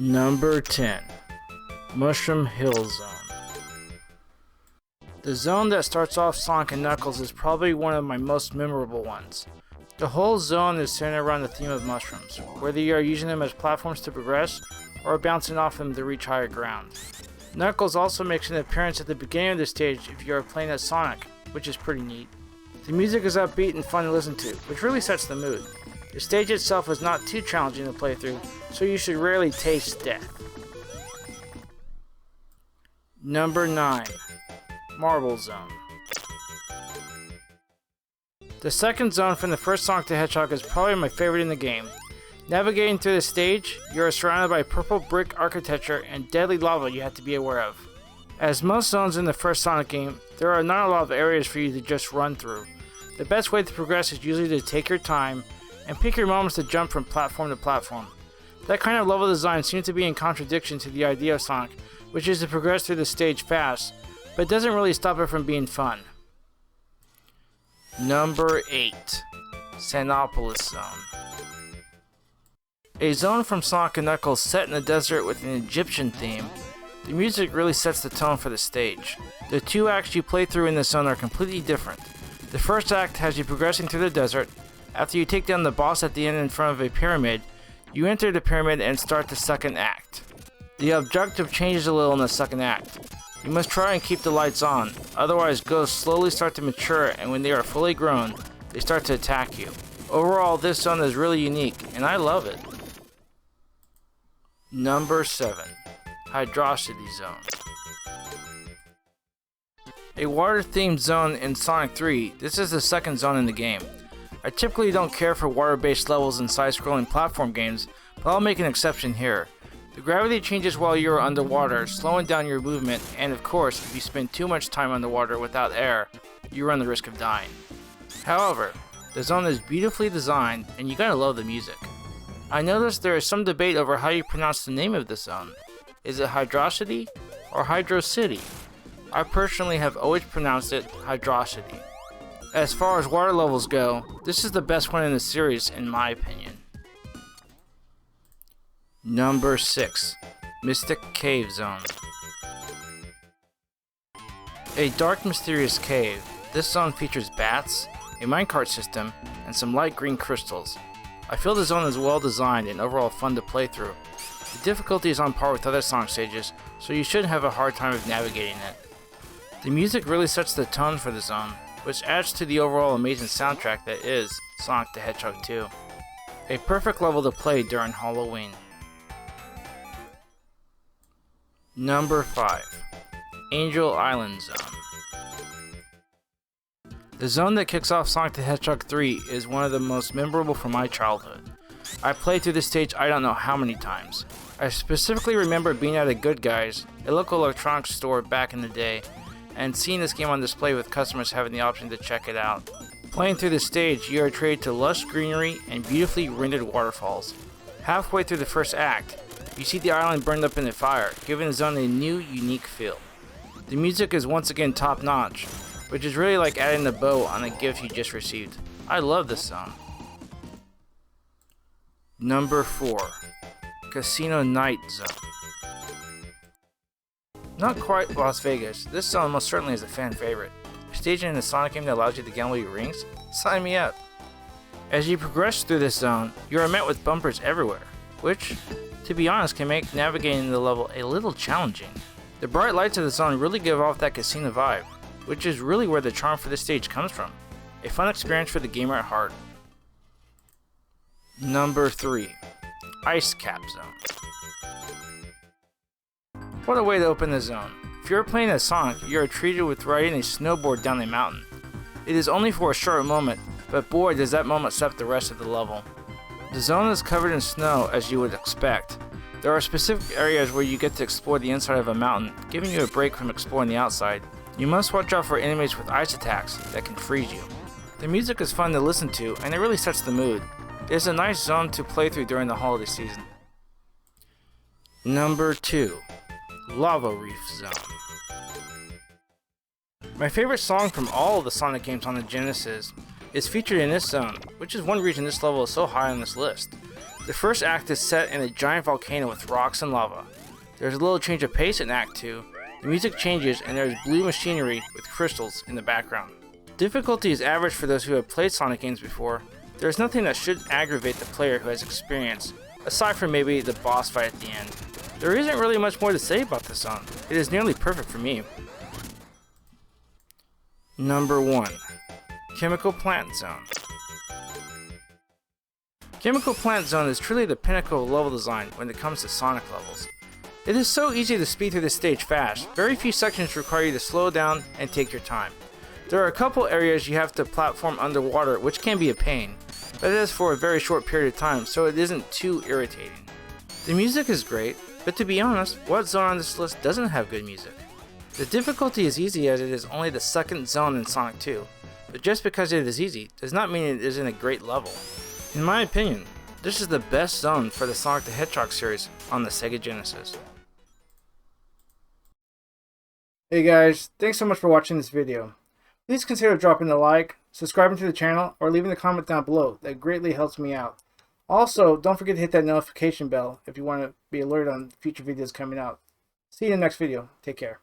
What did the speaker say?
Number 10. Mushroom Hill Zone. The zone that starts off Sonic and Knuckles is probably one of my most memorable ones. The whole zone is centered around the theme of mushrooms, whether you are using them as platforms to progress or bouncing off them to reach higher ground. Knuckles also makes an appearance at the beginning of the stage if you are playing as Sonic, which is pretty neat. The music is upbeat and fun to listen to, which really sets the mood. The stage itself is not too challenging to play through, so you should rarely taste death. Number 9. Marble Zone. The second zone from the first Sonic the Hedgehog is probably my favorite in the game. Navigating through the stage, you are surrounded by purple brick architecture and deadly lava you have to be aware of. As most zones in the first Sonic game, there are not a lot of areas for you to just run through. The best way to progress is usually to take your time and pick your moments to jump from platform to platform. That kind of level design seems to be in contradiction to the idea of Sonic, which is to progress through the stage fast, but it doesn't really stop it from being fun. Number 8. Sandopolis Zone. A zone from Sonic and Knuckles set in the desert with an Egyptian theme. The music really sets the tone for the stage. The two acts you play through in this zone are completely different. The first act has you progressing through the desert. After you take down the boss at the end in front of a pyramid, you enter the pyramid and start the second act. The objective changes a little in the second act. You must try and keep the lights on, otherwise ghosts slowly start to mature, and when they are fully grown, they start to attack you. Overall, this zone is really unique, and I love it. Number 7. Hydrocity Zone. A water-themed zone in Sonic 3, this is the second zone in the game. I typically don't care for water-based levels in side-scrolling platform games, but I'll make an exception here. The gravity changes while you are underwater, slowing down your movement, and of course, if you spend too much time underwater without air, you run the risk of dying. However, the zone is beautifully designed, and you gotta love the music. I noticed there is some debate over how you pronounce the name of the zone. Is it Hydrocity or Hydrocity? I personally have always pronounced it Hydrocity. As far as water levels go, this is the best one in the series in my opinion. Number 6. Mystic Cave Zone. A dark, mysterious cave. This zone features bats, a minecart system, and some light green crystals. I feel the zone is well designed and overall fun to play through. The difficulty is on par with other Sonic stages, so you shouldn't have a hard time of navigating it. The music really sets the tone for the zone, which adds to the overall amazing soundtrack that is Sonic the Hedgehog 2. A perfect level to play during Halloween. Number 5. Angel Island Zone. The zone that kicks off Sonic the Hedgehog 3 is one of the most memorable from my childhood. I played through this stage I don't know how many times. I specifically remember being at a Good Guys, a local electronics store back in the day, and seeing this game on display with customers having the option to check it out. Playing through this stage, you are treated to lush greenery and beautifully rendered waterfalls. Halfway through the first act, you see the island burned up in the fire, giving the zone a new, unique feel. The music is once again top-notch, which is really like adding a bow on a gift you just received. I love this zone. Number 4. Casino Night Zone. Not quite Las Vegas, this zone most certainly is a fan favorite. Staging in a Sonic game that allows you to gamble your rings? Sign me up! As you progress through this zone, you are met with bumpers everywhere, which, to be honest, can make navigating the level a little challenging. The bright lights of the zone really give off that casino vibe, which is really where the charm for this stage comes from. A fun experience for the gamer at heart. Number 3. Ice Cap Zone. What a way to open the zone. If you're playing as Sonic, you are treated with riding a snowboard down a mountain. It is only for a short moment, but boy does that moment set up the rest of the level. The zone is covered in snow as you would expect. There are specific areas where you get to explore the inside of a mountain, giving you a break from exploring the outside. You must watch out for enemies with ice attacks that can freeze you. The music is fun to listen to and it really sets the mood. It is a nice zone to play through during the holiday season. Number 2. Lava Reef Zone. My favorite song from all of the Sonic games on the Genesis is featured in this zone, which is one reason this level is so high on this list. The first act is set in a giant volcano with rocks and lava. There's a little change of pace in Act 2, the music changes and there's blue machinery with crystals in the background. Difficulty is average for those who have played Sonic games before. There is nothing that should aggravate the player who has experience, aside from maybe the boss fight at the end. There isn't really much more to say about this zone. It is nearly perfect for me. Number 1. Chemical Plant Zone. Chemical Plant Zone is truly the pinnacle of level design when it comes to Sonic levels. It is so easy to speed through this stage fast. Very few sections require you to slow down and take your time. There are a couple areas you have to platform underwater, which can be a pain, but it is for a very short period of time, so it isn't too irritating. The music is great, but to be honest, what zone on this list doesn't have good music? The difficulty is easy as it is only the second zone in Sonic 2, but just because it is easy does not mean it isn't a great level. In my opinion, this is the best zone for the Sonic the Hedgehog series on the Sega Genesis. Hey guys, thanks so much for watching this video. Please consider dropping a like, subscribing to the channel, or leaving a comment down below. That greatly helps me out. Also, don't forget to hit that notification bell if you want to be alerted on future videos coming out. See you in the next video. Take care.